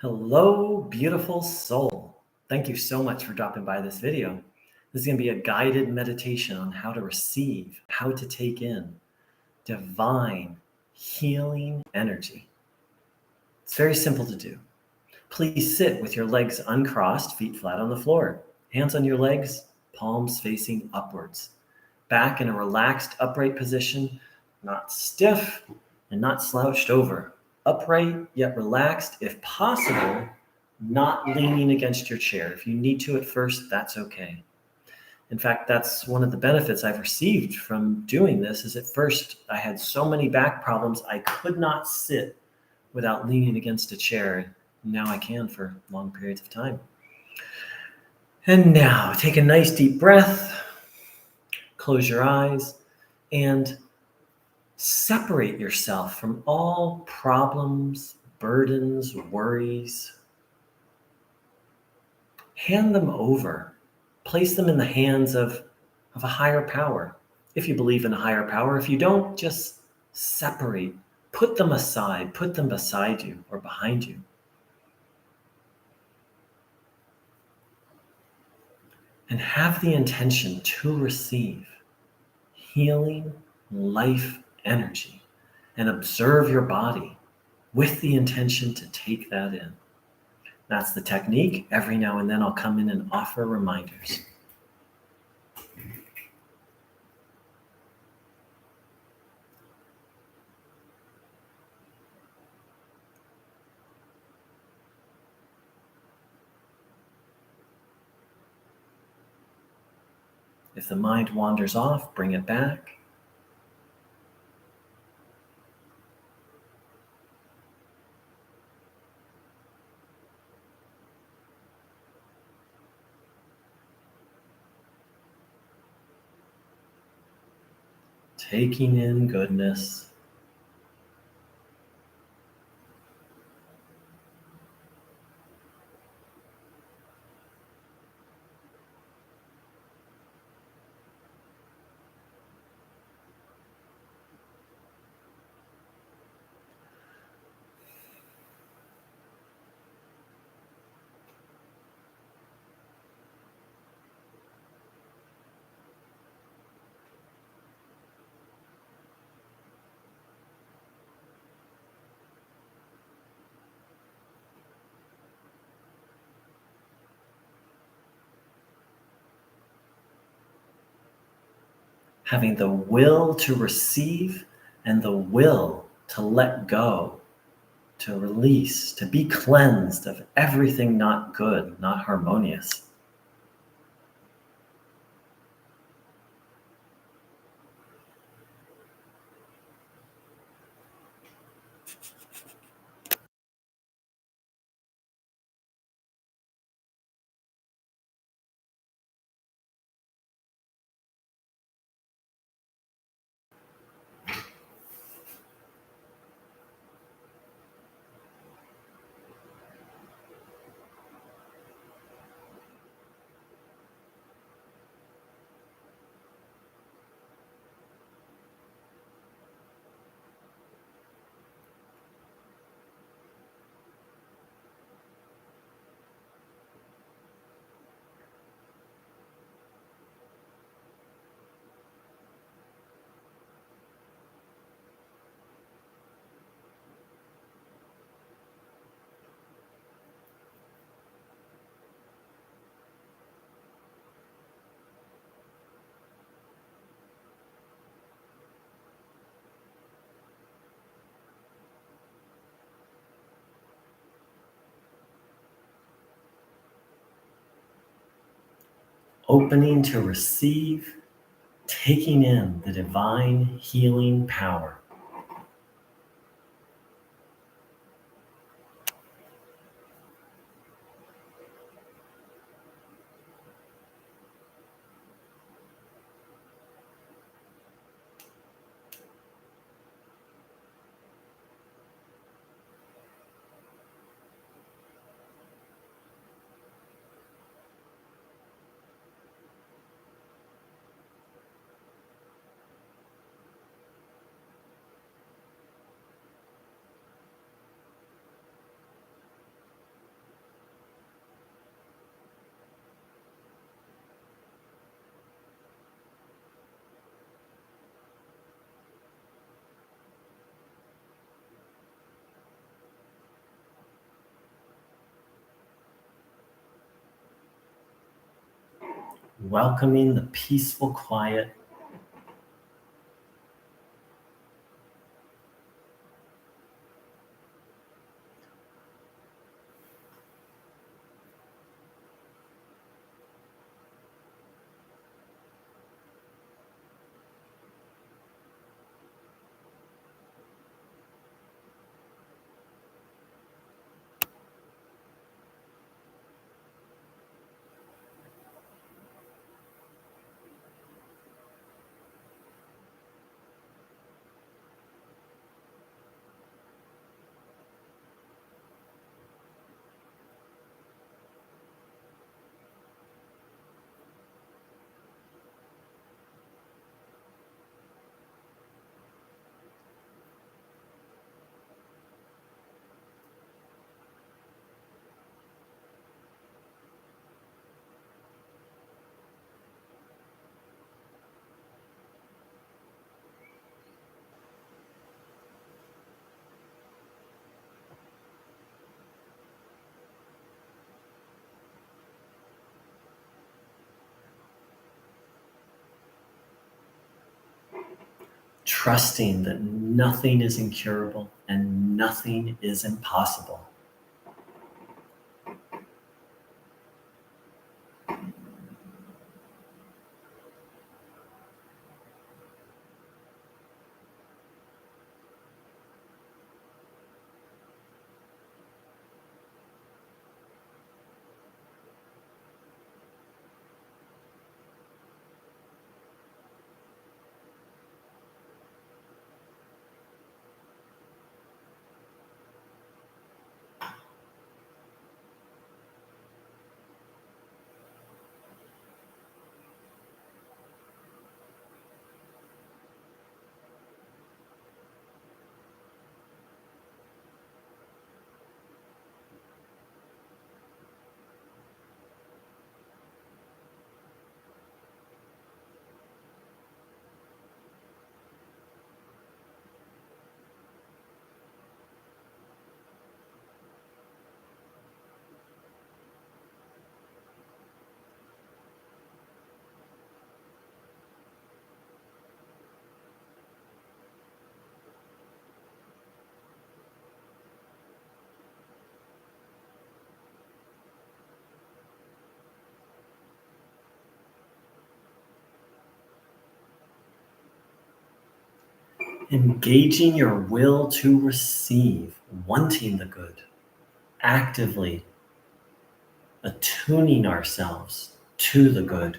Hello, beautiful soul. Thank you so much for dropping by this video. This is going to be a guided meditation on how to receive, how to take in divine healing energy. It's very simple to do. Please sit with your legs uncrossed, feet flat on the floor, hands on your legs, palms facing upwards. Back in a relaxed, upright position, not stiff and not slouched over. Upright yet relaxed, if possible, not leaning against your chair. If you need to at first, that's okay. In fact, that's one of the benefits I've received from doing this is at first I had so many back problems I could not sit without leaning against a chair. Now I can for long periods of time. And now take a nice deep breath, close your eyes, and separate yourself from all problems, burdens, worries. Hand them over. Place them in the hands of a higher power. If you believe in a higher power, if you don't, just separate. Put them aside. Put them beside you or behind you. And have the intention to receive healing life energy and observe your body with the intention to take that in. That's the technique. Every now and then I'll come in and offer reminders. If the mind wanders off, bring it back. Taking in goodness. Having the will to receive and the will to let go, to release, to be cleansed of everything not good, not harmonious. Opening to receive, taking in the divine healing power. welcoming the peaceful quiet. Trusting that nothing is incurable and nothing is impossible. Engaging your will to receive, wanting the good, actively attuning ourselves to the good.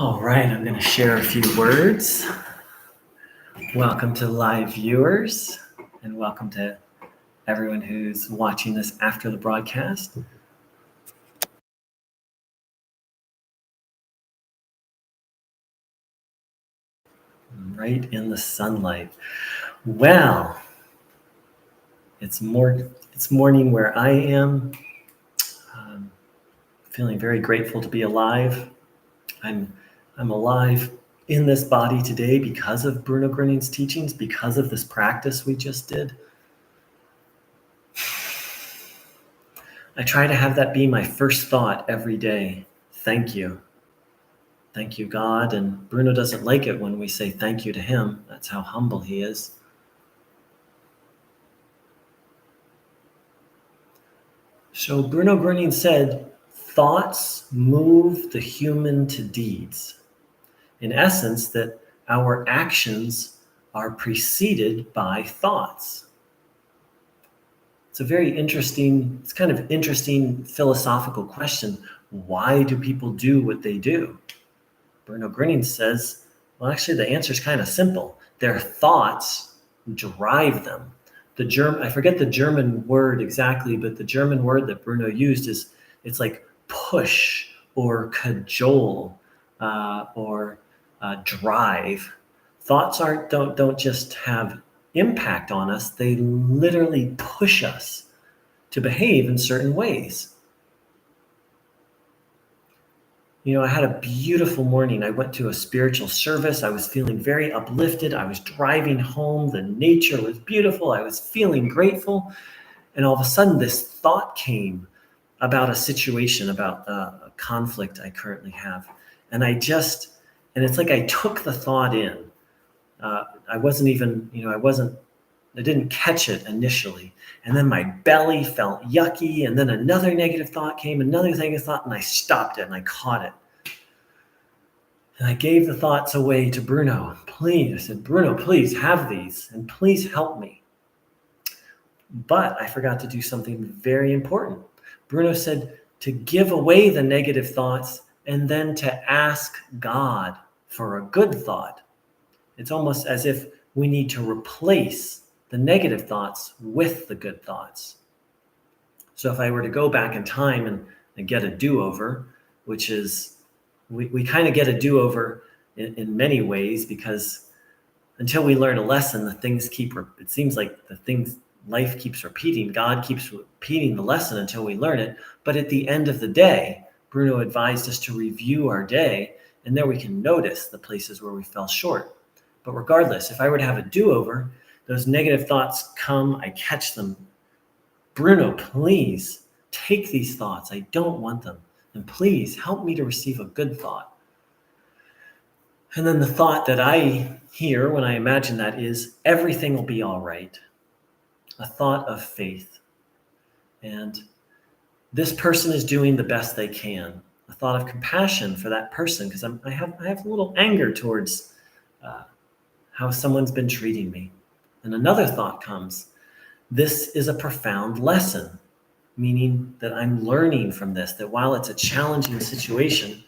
All right, I'm going to share a few words. Welcome to live viewers, and welcome to everyone who's watching this after the broadcast. Right in the sunlight. Well, it's morning where I am. Feeling very grateful to be alive. I'm alive in this body today because of Bruno Groening's teachings, because of this practice we just did. I try to have that be my first thought every day. Thank you. Thank you, God. And Bruno doesn't like it when we say thank you to him. That's how humble he is. So Bruno Groening said, thoughts move the human to deeds. In essence, that our actions are preceded by thoughts. It's kind of interesting philosophical question. Why do people do what they do? Bruno Groening says, well, actually, the answer is kind of simple. Their thoughts drive them. I forget the German word exactly, but the German word that Bruno used it's like push or cajole or drive. Thoughts don't just have impact on us, they literally push us to behave in certain ways. I had a beautiful morning. I went to a spiritual service. I was feeling very uplifted. I was driving home. The nature was beautiful. I was feeling grateful. And all of a sudden, this thought came about a situation, about a conflict I currently have. And it's like I took the thought in. I didn't catch it initially. And then my belly felt yucky. And then another negative thought came, another negative thought, and I stopped it and I caught it. And I gave the thoughts away to Bruno. Please, I said, Bruno, please have these and please help me. But I forgot to do something very important. Bruno said to give away the negative thoughts and then to ask God for a good thought. It's almost as if we need to replace the negative thoughts with the good thoughts. So if I were to go back in time and get a do-over, which is, we kind of get a do-over in many ways, because until we learn a lesson, it seems like life keeps repeating. God keeps repeating the lesson until we learn it. But at the end of the day, Bruno advised us to review our day, and there we can notice the places where we fell short. But regardless, if I were to have a do-over, those negative thoughts come, I catch them. Bruno, please take these thoughts. I don't want them. And please help me to receive a good thought. And then the thought that I hear when I imagine that is, everything will be all right. A thought of faith. And this person is doing the best they can. A thought of compassion for that person, because I have a little anger towards how someone's been treating me. And another thought comes, this is a profound lesson, meaning that I'm learning from this, that while it's a challenging situation,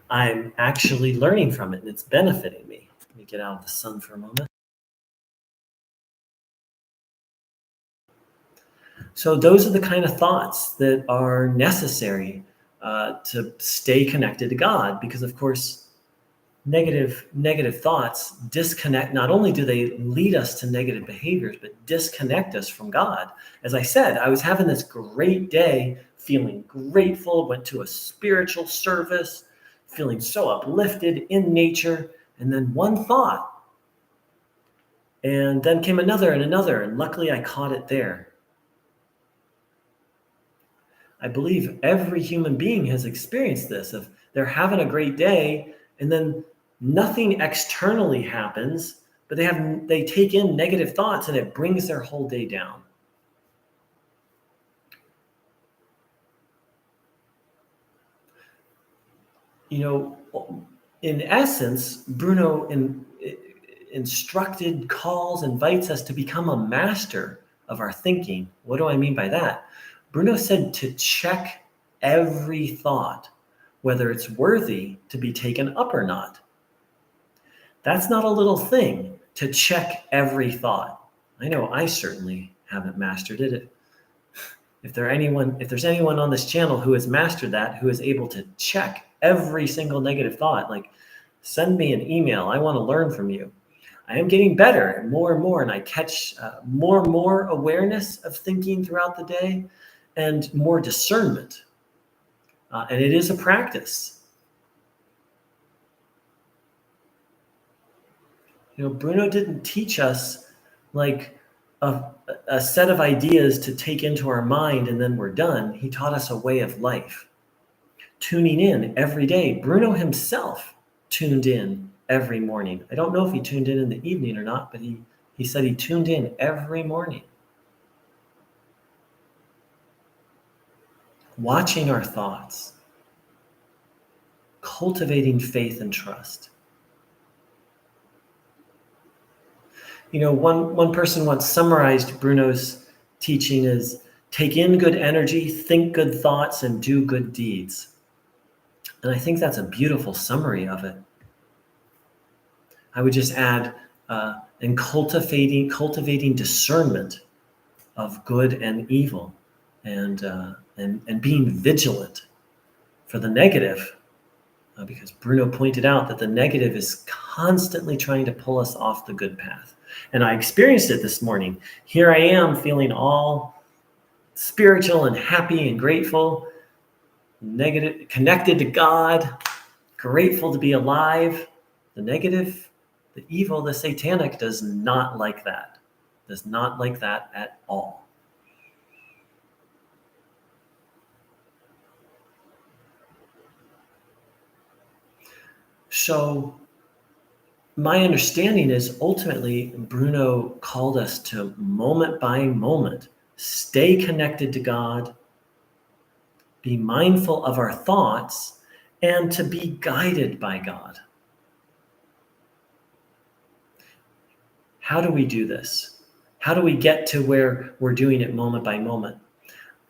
I'm actually learning from it and it's benefiting me. Let me get out of the sun for a moment. So those are the kind of thoughts that are necessary to stay connected to God, because of course, negative thoughts disconnect. Not only do they lead us to negative behaviors, but disconnect us from God. As I said, I was having this great day, feeling grateful, went to a spiritual service, feeling so uplifted in nature, and then one thought, and then came another and another, and luckily I caught it there. I believe every human being has experienced this, of they're having a great day, and then nothing externally happens, but they take in negative thoughts and it brings their whole day down. In essence, Bruno invites us to become a master of our thinking. What do I mean by that? Bruno said to check every thought whether it's worthy to be taken up or not. That's not a little thing to check every thought. I know I certainly haven't mastered it. If there's anyone on this channel who has mastered that, who is able to check every single negative thought, like send me an email. I want to learn from you. I am getting better more and more, and I catch more and more awareness of thinking throughout the day and more discernment. And it is a practice. Bruno didn't teach us like a set of ideas to take into our mind and then we're done. He taught us a way of life. Tuning in every day. Bruno himself tuned in every morning. I don't know if he tuned in the evening or not, but he said he tuned in every morning. Watching our thoughts. Cultivating faith and trust. One person once summarized Bruno's teaching as take in good energy, think good thoughts, and do good deeds. And I think that's a beautiful summary of it. I would just add, and cultivating discernment of good and evil, and being vigilant for the negative, because Bruno pointed out that the negative is constantly trying to pull us off the good path. And I experienced it this morning. Here I am feeling all spiritual and happy and grateful, negative, connected to God, grateful to be alive. The negative, the evil, the satanic does not like that. Does not like that at all. So my understanding is ultimately Bruno called us to moment by moment, stay connected to God, be mindful of our thoughts, and to be guided by God. How do we do this? How do we get to where we're doing it moment by moment?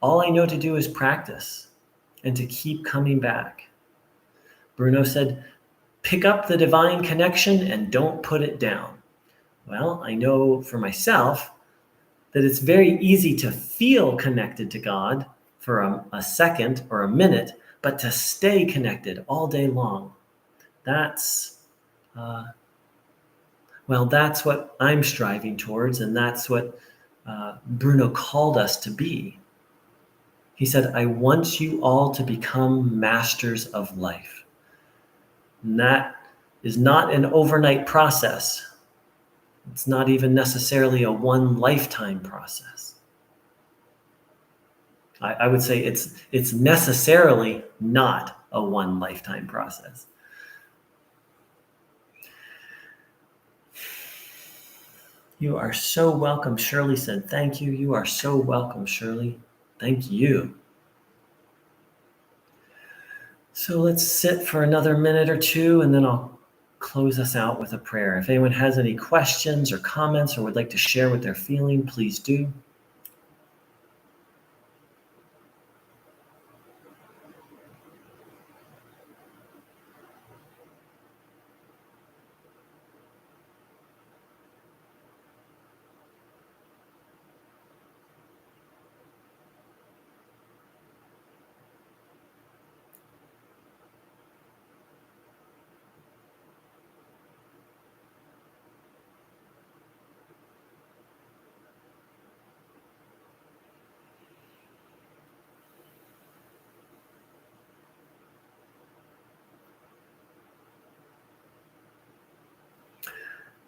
All I know to do is practice and to keep coming back. Bruno said, pick up the divine connection and don't put it down. Well, I know for myself that it's very easy to feel connected to God for a second or a minute, but to stay connected all day long, that's what I'm striving towards, and that's what Bruno called us to be. He said, I want you all to become masters of life. And that is not an overnight process. It's not even necessarily a one lifetime process. I would say it's necessarily not a one lifetime process. You are so welcome, Shirley said. Thank you. You are so welcome, Shirley. Thank you. So let's sit for another minute or two, and then I'll close us out with a prayer. If anyone has any questions or comments or would like to share what they're feeling, please do.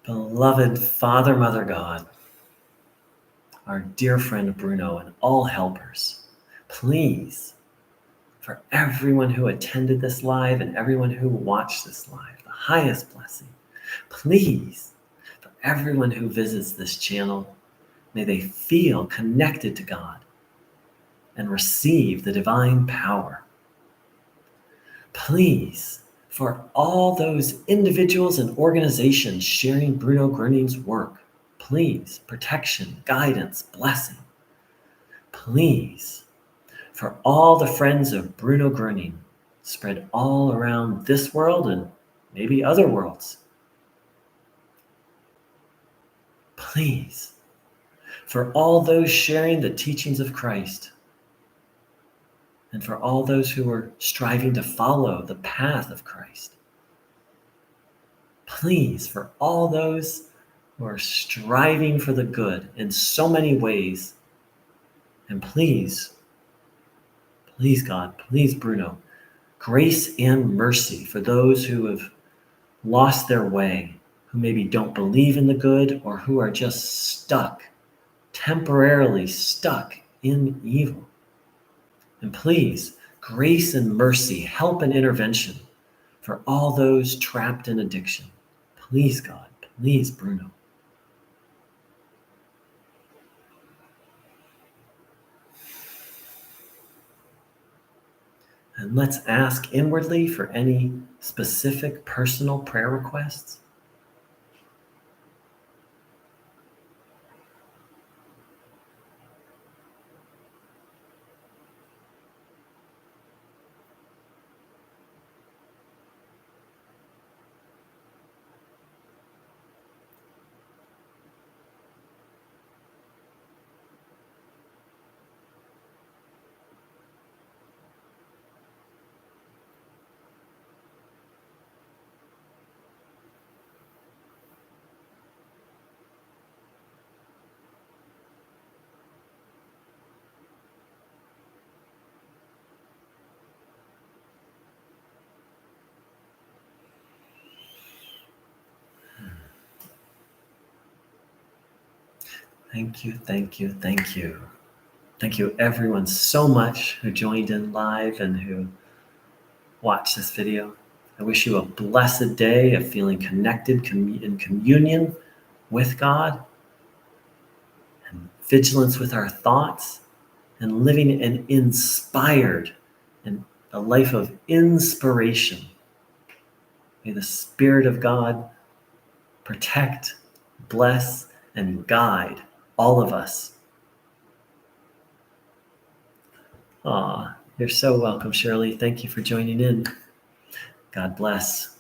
Beloved Father, Mother God, our dear friend Bruno, and all helpers, please, for everyone who attended this live and everyone who watched this live, the highest blessing, please, for everyone who visits this channel, may they feel connected to God and receive the divine power. Please, for all those individuals and organizations sharing Bruno Groening's work, please, protection, guidance, blessing. Please, for all the friends of Bruno Groening, spread all around this world and maybe other worlds. Please, for all those sharing the teachings of Christ, and for all those who are striving to follow the path of Christ. Please, for all those who are striving for the good in so many ways, and please, God, please, Bruno, grace and mercy for those who have lost their way, who maybe don't believe in the good, or who are just stuck, temporarily stuck in evil. And please, grace and mercy, help and intervention for all those trapped in addiction. Please, God, please, Bruno. And let's ask inwardly for any specific personal prayer requests. Thank you, thank you, thank you. Thank you, everyone, so much who joined in live and who watched this video. I wish you a blessed day of feeling connected in communion with God, and vigilance with our thoughts, and living an inspired and a life of inspiration. May the Spirit of God protect, bless, and guide all of us. You're so welcome, Shirley. Thank you for joining in. God bless.